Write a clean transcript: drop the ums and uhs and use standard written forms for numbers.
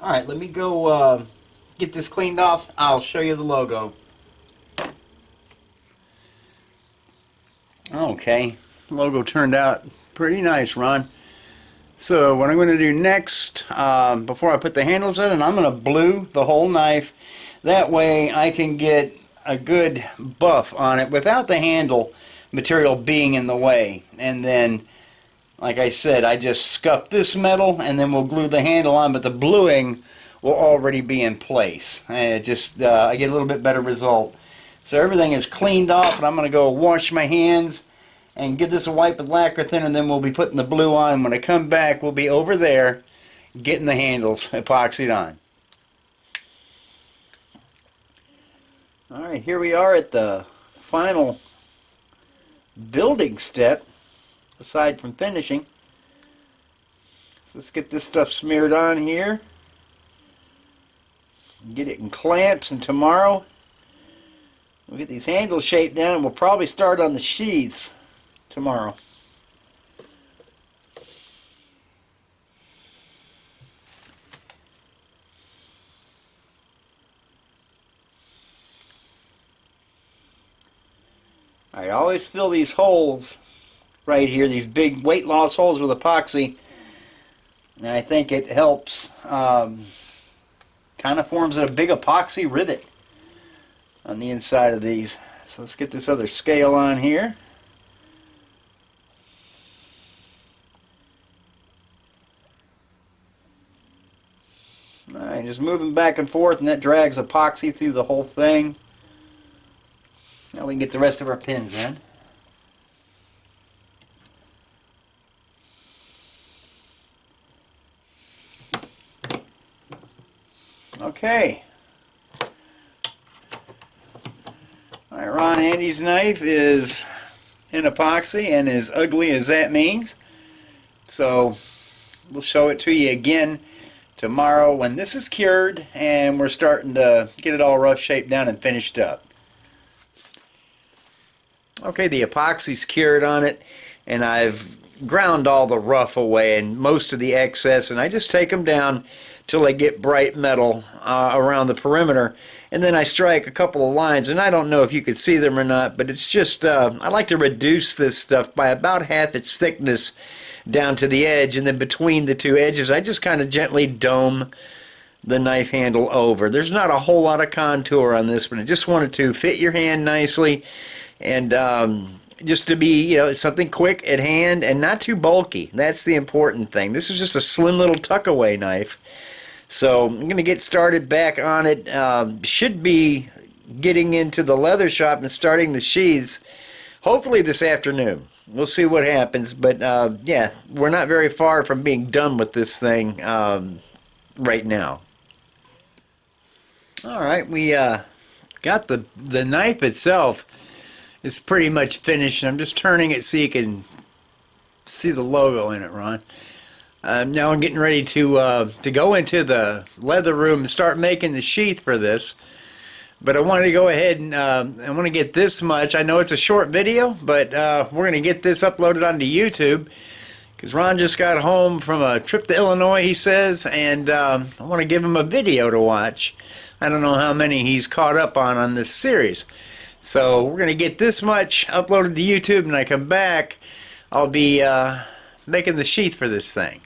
Alright, let me go get this cleaned off. I'll show you the logo. Okay, logo turned out pretty nice, Ron. So what I'm going to do next, before I put the handles in, I'm going to blue the whole knife. That way I can get a good buff on it without the handle material being in the way. And then, like I said, I just scuff this metal and then we'll glue the handle on, but the bluing will already be in place. And I get a little bit better result. So everything is cleaned off, and I'm going to go wash my hands and give this a wipe with lacquer thinner, and then we'll be putting the blue on. When I come back, we'll be over there getting the handles epoxied on. Alright, here we are at the final building step, aside from finishing. So let's get this stuff smeared on here. Get it in clamps, and tomorrow we'll get these handles shaped down, and we'll probably start on the sheaths tomorrow. I always fill these holes right here, these big weight loss holes with epoxy, and I think it helps, kind of forms a big epoxy rivet on the inside of these. So let's get this other scale on here. Alright, just moving back and forth, and that drags epoxy through the whole thing. Now we can get the rest of our pins in. Okay. Alright, Ron Andy's knife is in epoxy, and as ugly as that means. So we'll show it to you again tomorrow when this is cured and we're starting to get it all rough shaped down and finished up. Okay, the epoxy's cured on it, and I've ground all the rough away and most of the excess, and I just take them down till I get bright metal around the perimeter, and then I strike a couple of lines, and I don't know if you could see them or not, but it's just I like to reduce this stuff by about half its thickness down to the edge, and then between the two edges I just kind of gently dome the knife handle over. There's not a whole lot of contour on this, but I just wanted to fit your hand nicely, and just to be, you know, something quick at hand and not too bulky. That's the important thing. This is just a slim little tuck-away knife. So I'm going to get started back on it. Should be getting into the leather shop and starting the sheaths hopefully this afternoon. We'll see what happens, but yeah, we're not very far from being done with this thing right now. Alright, we got the knife itself is pretty much finished. I'm just turning it so you can see the logo in it, Ron. Now I'm getting ready to go into the leather room and start making the sheath for this. But I wanted to go ahead and I want to get this much. I know it's a short video, but we're going to get this uploaded onto YouTube because Ron just got home from a trip to Illinois, he says, and I want to give him a video to watch. I don't know how many he's caught up on this series. So we're going to get this much uploaded to YouTube, and when I come back, I'll be making the sheath for this thing.